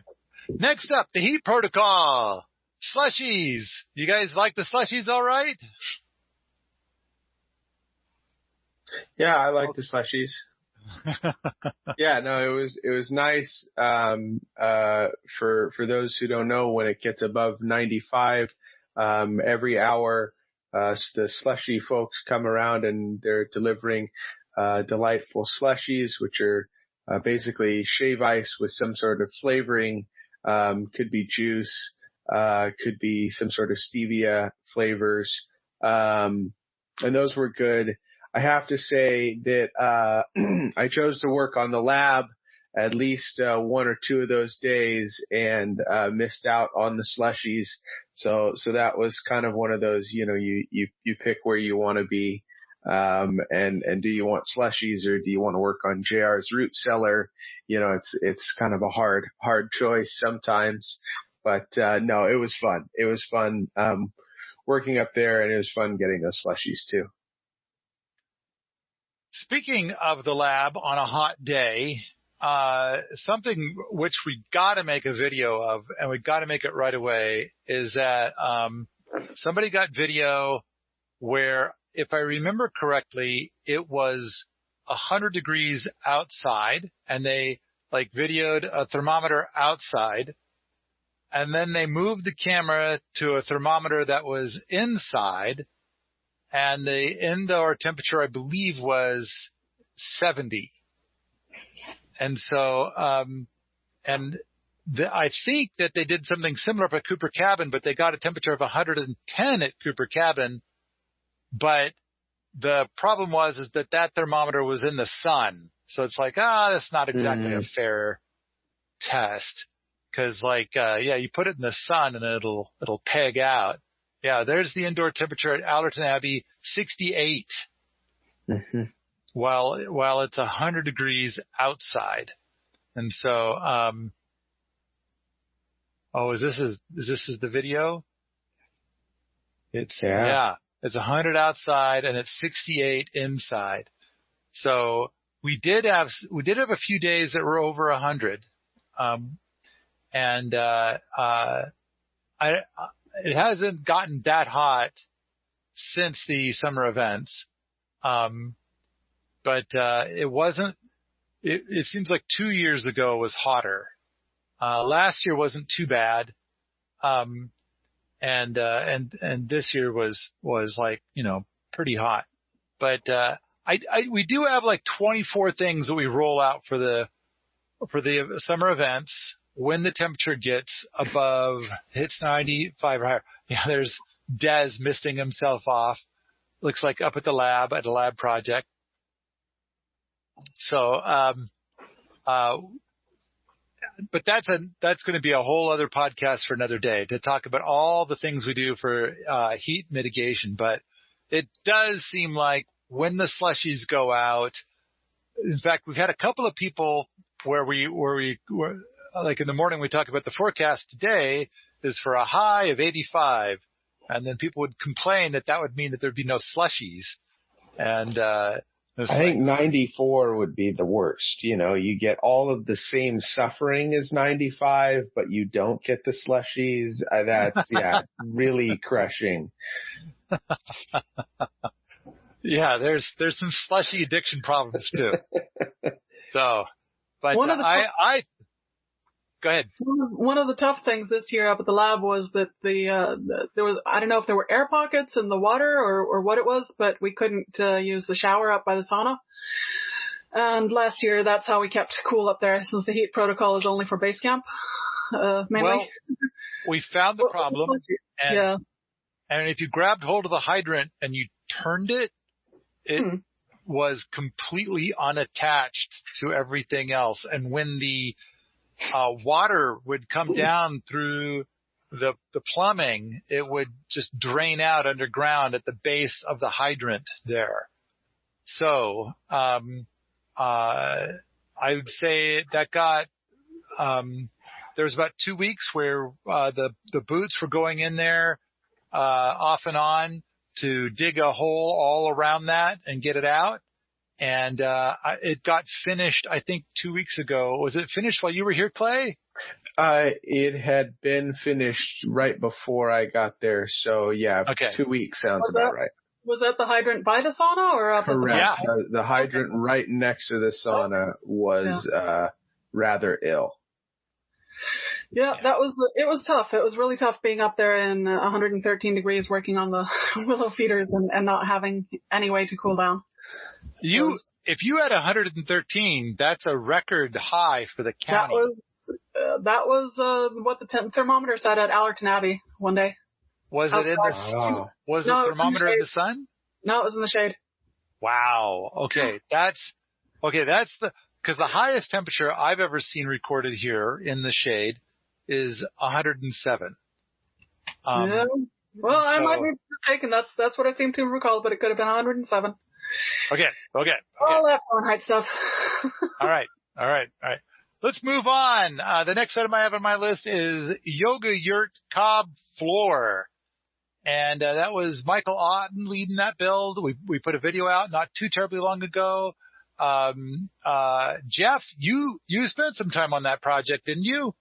Next up, the heat protocol. Slushies. You guys like the slushies all right? Yeah, I like the slushies. Yeah, no, it was nice. For those who don't know, when it gets above 95, every hour, the slushy folks come around and they're delivering delightful slushies, which are basically shave ice with some sort of flavoring. Could be juice, could be some sort of stevia flavors. And those were good. I have to say that I chose to work on the lab at least one or two of those days and missed out on the slushies. So that was kind of one of those, you pick where you want to be. And do you want slushies or do you want to work on JR's root cellar? It's kind of a hard choice sometimes, but no, it was fun. It was fun working up there, and it was fun getting those slushies too. Speaking of the lab on a hot day, something which we got to make a video of, and we got to make it right away, is that somebody got video where, if I remember correctly, it was 100 degrees outside, and they videoed a thermometer outside, and then they moved the camera to a thermometer that was inside, and the indoor temperature, I believe, was 70. And so, I think that they did something similar up at Cooper Cabin, but they got a temperature of 110 at Cooper Cabin. But the problem was that thermometer was in the sun. So it's that's not exactly a fair test. Cause you put it in the sun and it'll peg out. Yeah, there's the indoor temperature at Allerton Abbey, 68. Mm-hmm. While it's 100 degrees outside. And so, is this the video? It's, it's 100 outside and it's 68 inside. So we did have a few days that were over 100. It hasn't gotten that hot since the summer events. But it wasn't, it seems like 2 years ago was hotter. Last year wasn't too bad. And this year was like, pretty hot. But, we do have like 24 things that we roll out for the summer events when the temperature hits 95 or higher. Yeah, there's Des misting himself off. Looks like up at a lab project. So, but that's going to be a whole other podcast for another day to talk about all the things we do for heat mitigation. But it does seem like when the slushies go out, in fact, we've had a couple of people where we like in the morning we talk about the forecast today is for a high of 85, and then people would complain that would mean that there'd be no slushies. And I think 94 would be the worst. You get all of the same suffering as 95, but you don't get the slushies. That's, really crushing. Yeah, there's some slushy addiction problems too. So, but go ahead. One of the tough things this year up at the lab was that there was, I don't know if there were air pockets in the water or what it was, but we couldn't use the shower up by the sauna. And last year, that's how we kept cool up there, since the heat protocol is only for base camp, mainly. Well, we found the problem, and if you grabbed hold of the hydrant and you turned it, it was completely unattached to everything else. And when the water would come down through the plumbing, it would just drain out underground at the base of the hydrant there. So, I would say that got, there was about 2 weeks where, the boots were going in there, off and on to dig a hole all around that and get it out. And, it got finished, I think 2 weeks ago. Was it finished while you were here, Clay? It had been finished right before I got there. So okay. 2 weeks sounds about right. Was that the hydrant by the sauna or up? Correct. The hydrant right next to the sauna was, rather ill. Yeah, it was tough. It was really tough being up there in 113 degrees working on the willow feeders and not having any way to cool down. If you had 113, that's a record high for the county. That was what the thermometer said at Allerton Abbey one day. Was it in the thermometer in the sun? No, it was in the shade. Wow. Okay. Because the highest temperature I've ever seen recorded here in the shade is 107. Yeah. Well, I might be mistaken. That's what I seem to recall, but it could have been 107. Okay. All that Fahrenheit stuff. All right. Let's move on. The next item I have on my list is Yoga Yurt Cob Floor. And that was Michael Otten leading that build. We put a video out not too terribly long ago. Jeff, you spent some time on that project, didn't you?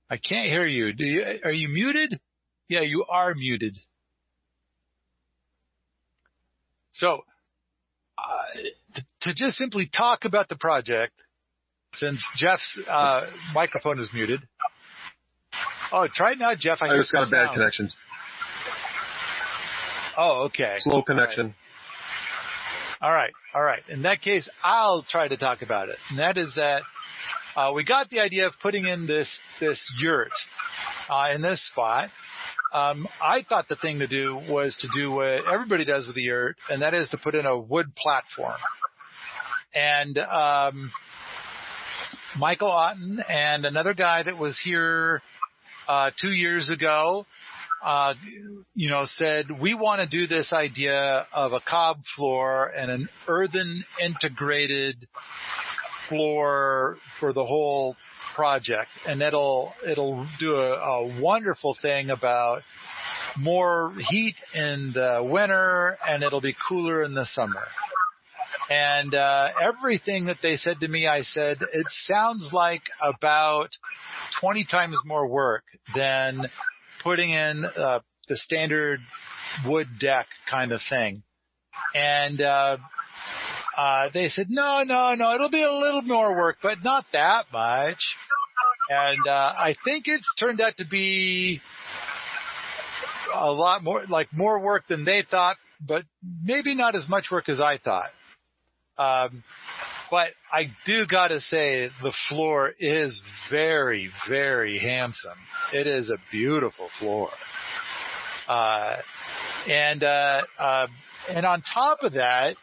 I can't hear you. Are you muted? Yeah, you are muted. So, to just simply talk about the project, since Jeff's microphone is muted. Oh, try it now, Jeff. I just got a bad connection. Oh, okay. Slow connection. All right. In that case, I'll try to talk about it. And that is that we got the idea of putting in this yurt in this spot. I thought the thing to do was to do what everybody does with a yurt, and that is to put in a wood platform. And Michael Otten and another guy that was here 2 years ago, said, we want to do this idea of a cob floor and an earthen integrated floor for the whole project. And it'll do a wonderful thing about more heat in the winter, and it'll be cooler in the summer. And everything that they said to me, I said, it sounds like about 20 times more work than putting in the standard wood deck kind of thing. And they said, no, it'll be a little more work, but not that much. And I think it's turned out to be a lot more, like more work than they thought, but maybe not as much work as I thought. But I do gotta say the floor is very, very handsome. It is a beautiful floor. And on top of that,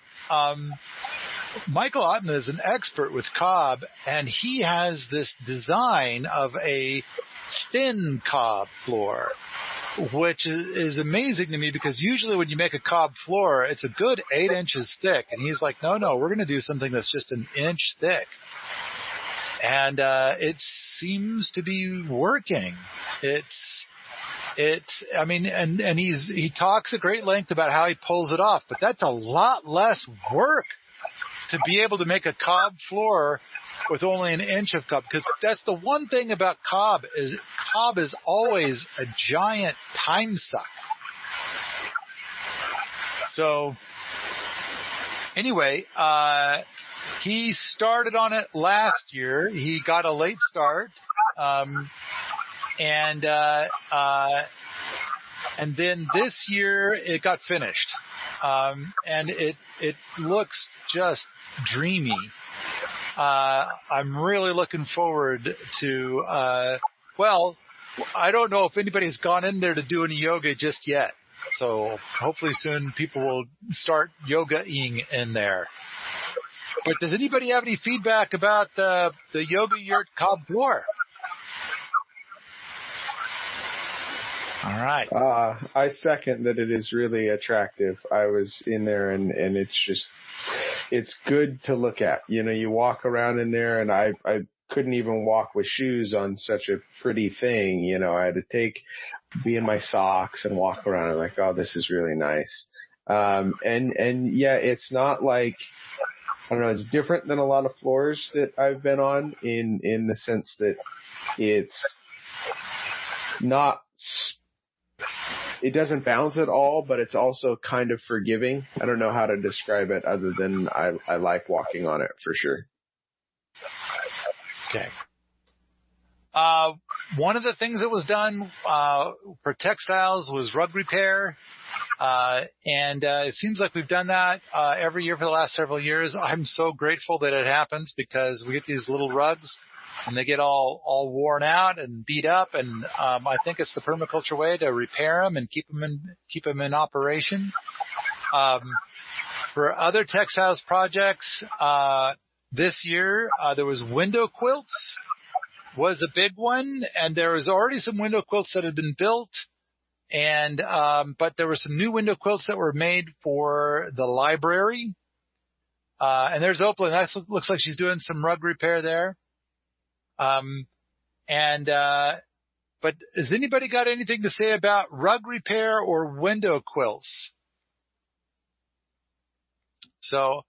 Michael Otten is an expert with cob, and he has this design of a thin cob floor, which is amazing to me because usually when you make a cob floor, it's a good 8 inches thick. And he's like, no, we're going to do something that's just an inch thick. And it seems to be working. I mean, and he talks at great length about how he pulls it off, but that's a lot less work to be able to make a cob floor with only an inch of cob, because that's the one thing about cob is always a giant time suck. So anyway, he started on it last year. He got a late start. And then this year it got finished. And it looks just dreamy. I'm really looking forward to, well, I don't know if anybody's gone in there to do any yoga just yet. So hopefully soon people will start yoga-ing in there. But does anybody have any feedback about the yoga yurt cob floor? All right. I second that it is really attractive. I was in there and it's good to look at. You know, you walk around in there and I couldn't even walk with shoes on such a pretty thing. You know, I had to be in my socks and walk around and like, oh, this is really nice. And yeah, it's not like, I don't know, it's different than a lot of floors that I've been on in the sense that it's not, it doesn't bounce at all, but it's also kind of forgiving. I don't know how to describe it other than I like walking on it for sure. Okay. One of the things that was done for textiles was rug repair. And it seems like we've done that every year for the last several years. I'm so grateful that it happens because we get these little rugs and they get all worn out and beat up. And I think it's the permaculture way to repair them and keep them in operation. For other textiles projects, this year there was window quilts was a big one, and there was already some window quilts that had been built. And, but there were some new window quilts that were made for the library. And there's Oakland. That looks like she's doing some rug repair there. But has anybody got anything to say about rug repair or window quilts? So,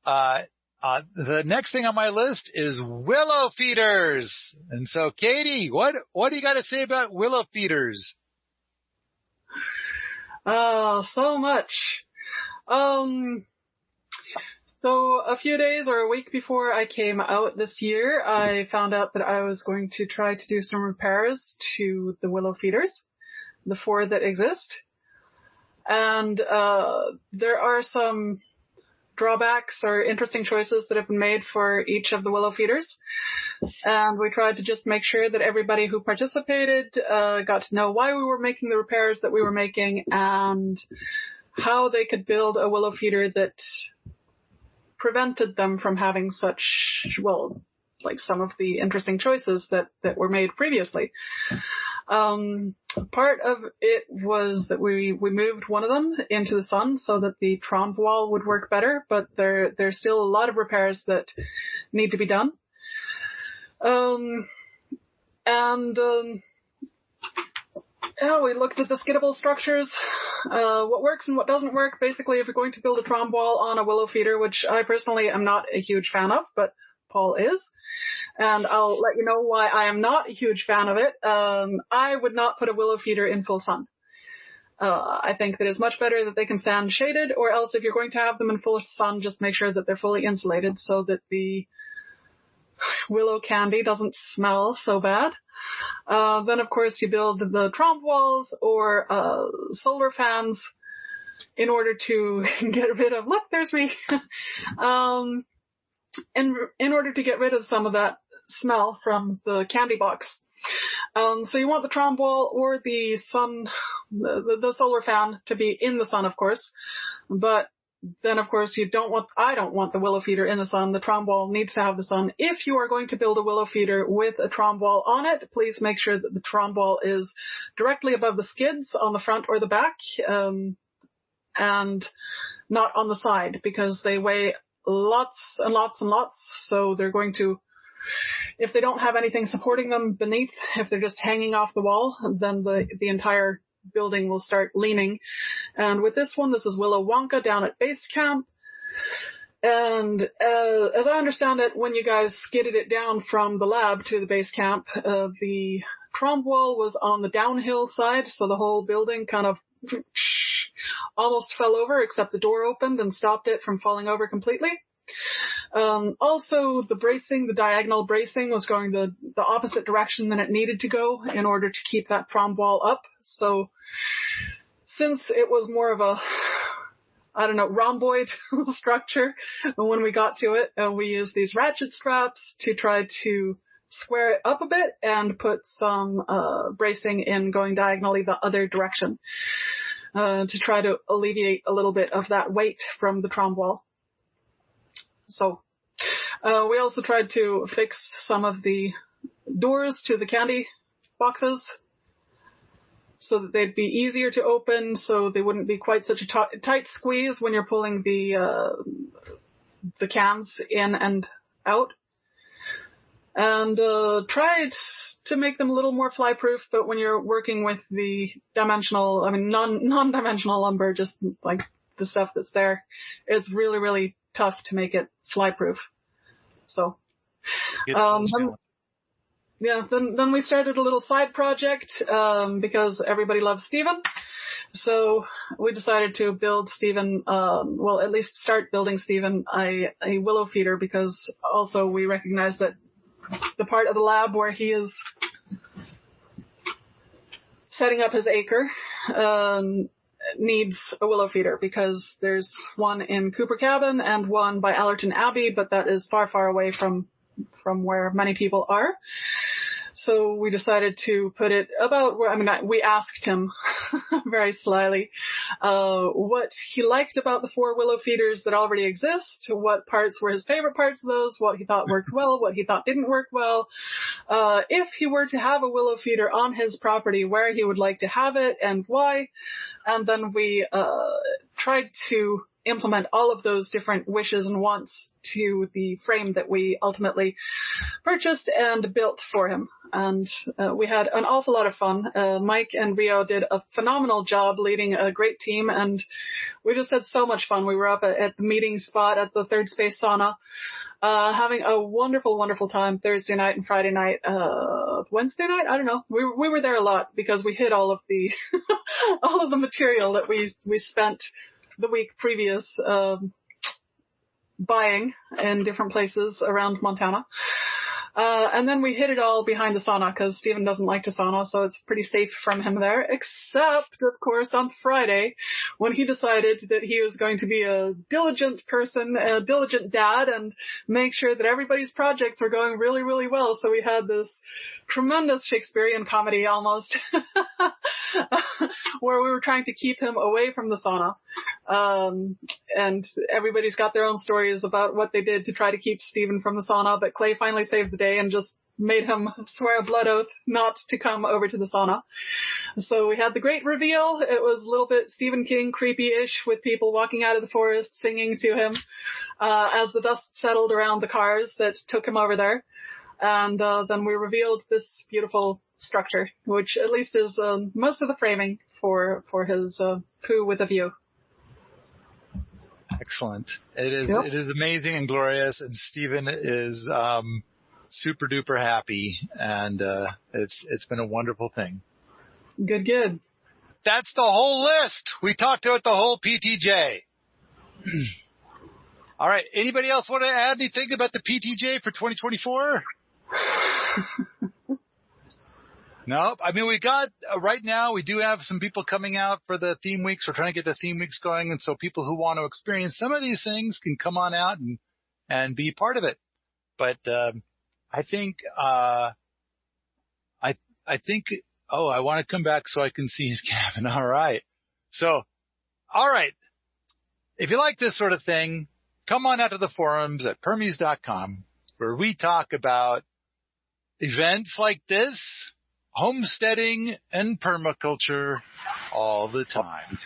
the next thing on my list is willow feeders. And so, Katie, what do you got to say about willow feeders? So much. So a few days or a week before I came out this year, I found out that I was going to try to do some repairs to the willow feeders, the 4 that exist. And there are some drawbacks or interesting choices that have been made for each of the willow feeders. And we tried to just make sure that everybody who participated got to know why we were making the repairs that we were making and how they could build a willow feeder that prevented them from having such, well, like some of the interesting choices that were made previously. Part of it was that we moved one of them into the sun so that the trompe wall would work better, but there's still a lot of repairs that need to be done. Yeah, we looked at the skiddable structures what works and what doesn't work. Basically, if you're going to build a trom wall on a willow feeder, which I personally am not a huge fan of, but Paul is, and I'll let you know why I am not a huge fan of it. I would not put a willow feeder in full sun. I think that it's much better that they can stand shaded, or else if you're going to have them in full sun, just make sure that they're fully insulated so that the willow candy doesn't smell so bad. Then, of course, you build the trompe walls or solar fans in order to get rid of, look, there's me, in order to get rid of some of that smell from the candy box. So you want the trompe wall or the sun, the solar fan to be in the sun, of course. But then, of course, I don't want the willow feeder in the sun. The trompe wall needs to have the sun. If you are going to build a willow feeder with a trompe wall on it, please make sure that the trompe wall is directly above the skids on the front or the back, and not on the side, because they weigh lots and lots and lots. So they're going to, if they don't have anything supporting them beneath, if they're just hanging off the wall, then the entire building will start leaning. And with this one, this is Willow Wonka down at base camp. And as I understand it, when you guys skidded it down from the lab to the base camp, the trompe wall was on the downhill side, so the whole building kind of almost fell over, except the door opened and stopped it from falling over completely. Also, the diagonal bracing was going the opposite direction than it needed to go in order to keep that trompe wall up. So, since it was more of a, rhomboid structure, when we got to it, we used these ratchet straps to try to square it up a bit and put some bracing in going diagonally the other direction to try to alleviate a little bit of that weight from the trompe wall. So, we also tried to fix some of the doors to the candy boxes so that they'd be easier to open, so they wouldn't be quite such a tight squeeze when you're pulling the cans in and out. And tried to make them a little more fly-proof, but when you're working with the non-dimensional lumber, just like the stuff that's there, it's really, really tough to make it fly-proof. So, then we started a little side project, because everybody loves Stephen. So we decided to build Stephen, at least start building Stephen a willow feeder, because also we recognize that the part of the lab where he is setting up his acre, needs a willow feeder, because there's one in Cooper Cabin and one by Allerton Abbey, but that is far, far away from where many people are. So we decided to put it about where, we asked him very slyly, what he liked about the 4 willow feeders that already exist, what parts were his favorite parts of those, what he thought worked well, what he thought didn't work well, if he were to have a willow feeder on his property, where he would like to have it and why. And then we tried to implement all of those different wishes and wants to the frame that we ultimately purchased and built for him. And we had an awful lot of fun. Mike and Rio did a phenomenal job leading a great team, and we just had so much fun. We were up at the meeting spot at the Third Space Sauna, having a wonderful, wonderful time Thursday night and Friday night. Wednesday night, I don't know. We were there a lot because we hit all of the all of the material that we spent the week previous buying in different places around Montana. And then we hid it all behind the sauna because Stephen doesn't like to sauna, so it's pretty safe from him there, except, of course, on Friday when he decided that he was going to be a diligent person, a diligent dad, and make sure that everybody's projects were going really, really well. So we had this tremendous Shakespearean comedy almost where we were trying to keep him away from the sauna. And everybody's got their own stories about what they did to try to keep Stephen from the sauna, but Clay finally saved the day and just made him swear a blood oath not to come over to the sauna. So we had the great reveal. It was a little bit Stephen King creepy-ish with people walking out of the forest singing to him as the dust settled around the cars that took him over there. And then we revealed this beautiful structure, which at least is most of the framing for his poo with a view. Excellent. It is. Yep. It is amazing and glorious, and Stephen is super duper happy, and it's been a wonderful thing. Good. That's the whole list. We talked about the whole PTJ. All right. Anybody else want to add anything about the PTJ for 2024? Nope. I mean, we got right now. We do have some people coming out for the theme weeks. We're trying to get the theme weeks going, and so people who want to experience some of these things can come on out and be part of it. But I think I think. Oh, I want to come back so I can see his cabin. All right. So, all right. If you like this sort of thing, come on out to the forums at permies.com, where we talk about events like this, homesteading, and permaculture all the time.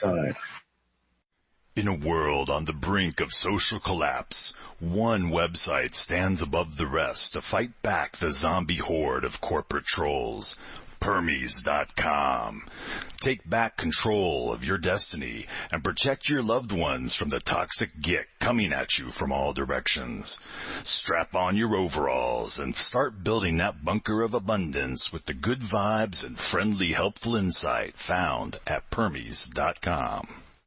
In a world on the brink of social collapse, one website stands above the rest to fight back the zombie horde of corporate trolls. Permies.com. Take back control of your destiny and protect your loved ones from the toxic gick coming at you from all directions. Strap on your overalls and start building that bunker of abundance with the good vibes and friendly, helpful insight found at Permies.com.